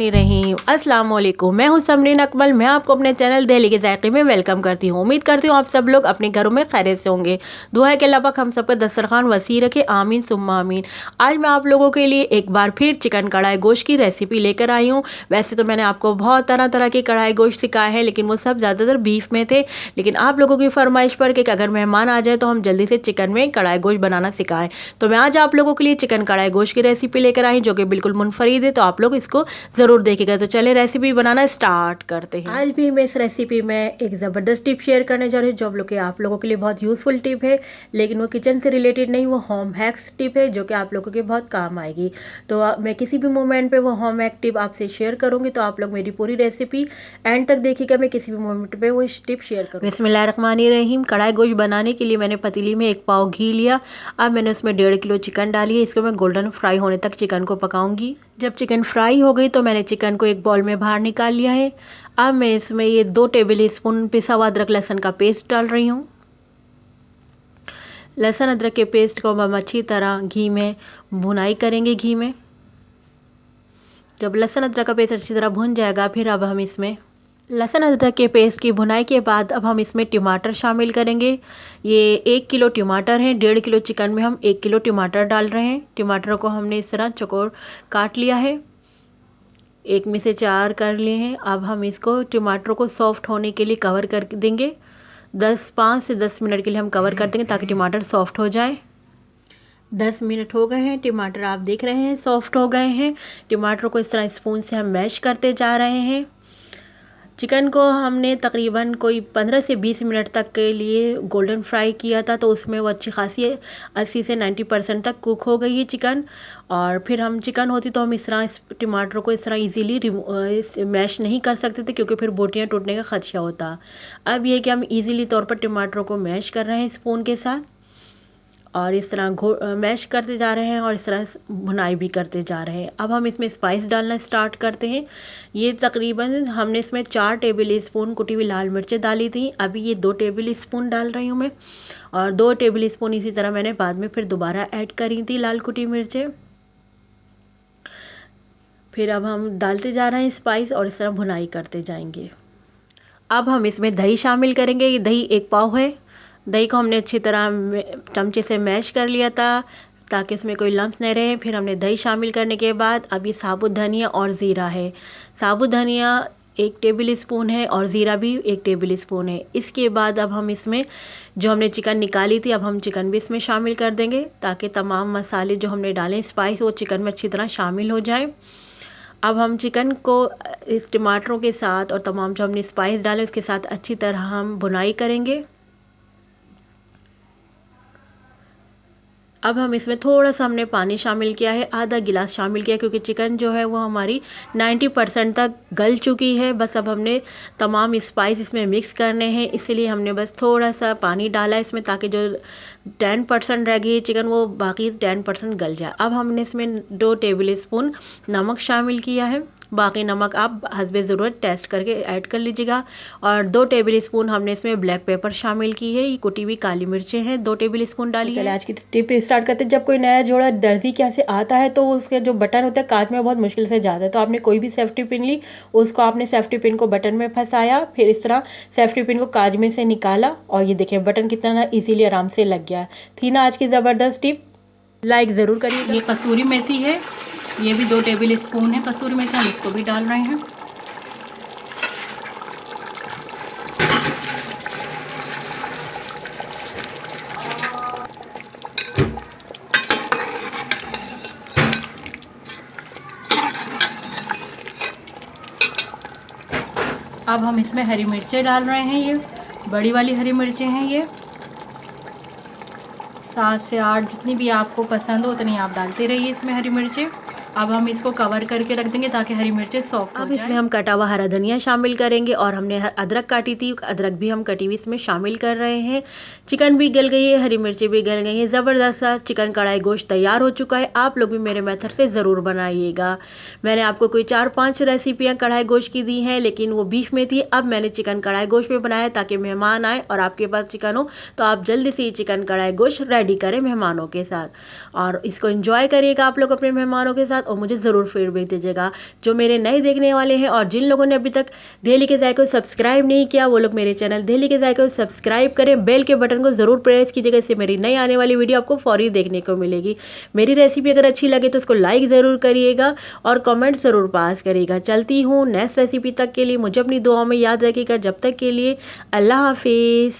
बिस्मिल्लाहिर्रहमानिर्रहीम। अस्सलाम वालेकुम। मैं हूं समरीन अकमल। मैं आपको अपने चैनल दिल्ली के जायके में वेलकम करती हूं। उम्मीद करती हूं आप सब लोग अपने घरों में खैरियत से होंगे। दुआ है कि अल्लाह पाक हम सबका दस्तरखान वसी रखे, आमीन सुम्मा आमीन। आज मैं आप लोगों के लिए एक बार फिर चिकन कढ़ाई गोश्त की रेसिपी लेकर आई हूँ। वैसे तो मैंने आपको बहुत तरह तरह के कढ़ाई गोश्त सिखाए हैं, लेकिन वो सब ज़्यादातर बीफ में थे। लेकिन आप लोगों की फरमाइश पर कि अगर मेहमान आ जाए तो हम जल्दी से चिकन में कढ़ाई गोश्त बनाना सिखाएं, तो मैं आज आप लोगों के लिए चिकन कढ़ाई गोश्त की रेसिपी लेकर आई जो कि बिल्कुल मुनफरीद है। तो आप लोग इसको ज़रूर देखिएगा। तो चले रेसिपी बनाना स्टार्ट करते हैं। आज भी मैं इस रेसिपी में एक ज़बरदस्त टिप शेयर करने जा रही हूँ जो आप लोगों के लिए बहुत यूज़फुल टिप है, लेकिन वो किचन से रिलेटेड नहीं, वो होम हैक्स टिप है जो कि आप लोगों के बहुत काम आएगी। तो मैं किसी भी मोमेंट पे वो होम हैक टिप आपसे शेयर करूँगी, तो आप लोग मेरी पूरी रेसिपी एंड तक देखिएगा। मैं किसी भी मोमेंट पे वो टिप शेयर करूँगी। बिस्मिल्लाहिर्रहमानिर्रहीम। कढ़ाई गोश्त बनाने के लिए मैंने पतीली में 1 पाव घी लिया। अब मैंने उसमें 1.5 किलो चिकन डाली है। इसको मैं गोल्डन फ्राई होने तक चिकन को पकाऊंगी। जब चिकन फ्राई हो गई तो मैंने चिकन को एक बाउल में बाहर निकाल लिया है। अब मैं इसमें ये 2 टेबल स्पून पिसा हुआ अदरक लहसुन का पेस्ट डाल रही हूँ। लहसुन अदरक के पेस्ट को हम अच्छी तरह घी में भुनाई करेंगे। घी में जब लहसुन अदरक का पेस्ट अच्छी तरह भुन जाएगा, फिर अब हम इसमें लहसुन अदरक के पेस्ट की भुनाई के बाद अब हम इसमें टमाटर शामिल करेंगे। ये 1 किलो टमाटर हैं। 1.5 किलो चिकन में हम 1 किलो टमाटर डाल रहे हैं। टमाटरों को हमने इस तरह चौकोर काट लिया है, 1 में से 4 कर लिए हैं। अब हम इसको टमाटरों को सॉफ्ट होने के लिए कवर कर देंगे। 5 से 10 मिनट के लिए हम कवर कर देंगे ताकि टमाटर सॉफ्ट हो जाए। 10 मिनट हो गए हैं। टमाटर आप देख रहे हैं सॉफ्ट हो गए हैं। टमाटरों को इस तरह स्पून से हम मैश करते जा रहे हैं। चिकन को हमने तकरीबन कोई 15 से 20 मिनट तक के लिए गोल्डन फ्राई किया था, तो उसमें वो अच्छी खासी 80 से 90% तक कुक हो गई है चिकन। और फिर हम चिकन होती तो हम इस तरह टमाटरों को इस तरह इजीली मैश नहीं कर सकते थे, क्योंकि फिर बोटियां टूटने का खदशा होता। अब ये कि हम इजीली तौर पर टमाटरों को मैश कर रहे हैं स्पून के साथ, और इस तरह मैश करते जा रहे हैं और इस तरह भुनाई भी करते जा रहे हैं। अब हम इसमें स्पाइस डालना स्टार्ट करते हैं। ये तकरीबन हमने इसमें 4 टेबल स्पून कुटी हुई लाल मिर्चें डाली थी। अभी ये 2 टेबल स्पून डाल रही हूँ मैं, और 2 टेबल स्पून इसी तरह मैंने बाद में फिर दोबारा ऐड करी थी लाल कुटी मिर्चें। फिर अब हम डालते जा रहे हैं स्पाइस और इस तरह भुनाई करते जाएंगे। अब हम इसमें दही शामिल करेंगे। ये दही 1 पाव है। दही को हमने अच्छी तरह चमचे से मैश कर लिया था ताकि इसमें कोई लम्स नहीं रहे। फिर हमने दही शामिल करने के बाद अब ये साबुत धनिया और ज़ीरा है। साबुत धनिया 1 टेबल स्पून है और ज़ीरा भी 1 टेबल स्पून है। इसके बाद अब हम इसमें जो हमने चिकन निकाली थी, अब हम चिकन भी इसमें शामिल कर देंगे ताकि तमाम मसाले जो हमने डाले स्पाइस वो चिकन में अच्छी तरह शामिल हो जाए। अब हम चिकन को इस टमाटरों के साथ और तमाम जो हमने स्पाइस डाले उसके साथ अच्छी तरह हम भुनाई करेंगे। अब हम इसमें थोड़ा सा हमने पानी शामिल किया है, आधा गिलास शामिल किया, क्योंकि चिकन जो है वो हमारी 90% तक गल चुकी है। बस अब हमने तमाम स्पाइस इसमें मिक्स करने हैं, इसलिए हमने बस थोड़ा सा पानी डाला है इसमें ताकि जो 10% रह गई चिकन वो बाकी 10% गल जाए। अब हमने इसमें 2 टेबल स्पून नमक शामिल किया है। बाकी नमक आप हस्बे ज़रूरत टेस्ट करके ऐड कर लीजिएगा। और 2 टेबल स्पून हमने इसमें ब्लैक पेपर शामिल की है। ये कुटी हुई काली मिर्चें हैं, 2 टेबल स्पून डाली। चलिए आज की टिप स्टार्ट करते हैं। जब कोई नया जोड़ा दर्जी के यहाँ से आता है तो उसके जो बटन होता है काज में बहुत मुश्किल से जाता है, तो आपने कोई भी सेफ्टी पिन ली, उसको आपने सेफ्टी पिन को बटन में फंसाया, फिर इस तरह सेफ्टी पिन को काज में से निकाला और ये देखिए बटन कितना ईजीली आराम से लग गया। थी ना आज की ज़बरदस्त टिप? लाइक ज़रूर करिएगा। ये कसूरी मेथी है, ये भी 2 टेबल स्पून है कसूरी मेथी, हम इसको भी डाल रहे हैं। अब हम इसमें हरी मिर्चें डाल रहे हैं। ये बड़ी वाली हरी मिर्चें हैं, ये 7 से 8 जितनी भी आपको पसंद हो उतनी आप डालते रहिए इसमें हरी मिर्चें। अब हम इसको कवर करके रख देंगे ताकि हरी मिर्चें सॉफ्ट हो जाए। अब इसमें हम कटा हुआ हरा धनिया शामिल करेंगे और हमने अदरक काटी थी, अदरक भी हम कटी हुई इसमें शामिल कर रहे हैं। चिकन भी गल गई है, हरी मिर्चें भी गल गई हैं। ज़बरदस्त सा चिकन कढ़ाई गोश्त तैयार हो चुका है। आप लोग भी मेरे मेथड से ज़रूर बनाइएगा। मैंने आपको कोई 4-5 रेसिपियाँ कढ़ाई गोश्त की दी हैं, लेकिन वो बीफ में थी। अब मैंने चिकन कढ़ाई गोश्त में बनाया ताकि मेहमान आए और आपके पास चिकन हो तो आप जल्दी से ये चिकन कढ़ाई गोश्त रेडी करें मेहमानों के साथ, और इसको एंजॉय करिएगा आप लोग अपने मेहमानों के साथ। साथ और मुझे ज़रूर फीडबैक दीजिएगा। जो मेरे नए देखने वाले हैं और जिन लोगों ने अभी तक दहली के जायके को सब्सक्राइब नहीं किया वो लोग मेरे चैनल दहली के जायके को सब्सक्राइब करें, बेल के बटन को ज़रूर प्रेस कीजिएगा, इससे मेरी नई आने वाली वीडियो आपको फौरी देखने को मिलेगी। मेरी रेसिपी अगर अच्छी लगे तो उसको लाइक ज़रूर करिएगा और कमेंट ज़रूर पास करिएगा। चलती हूँ नेक्स्ट रेसिपी तक के लिए, मुझे अपनी दुआओं में याद रखिएगा। जब तक के लिए अल्लाह हाफिज़।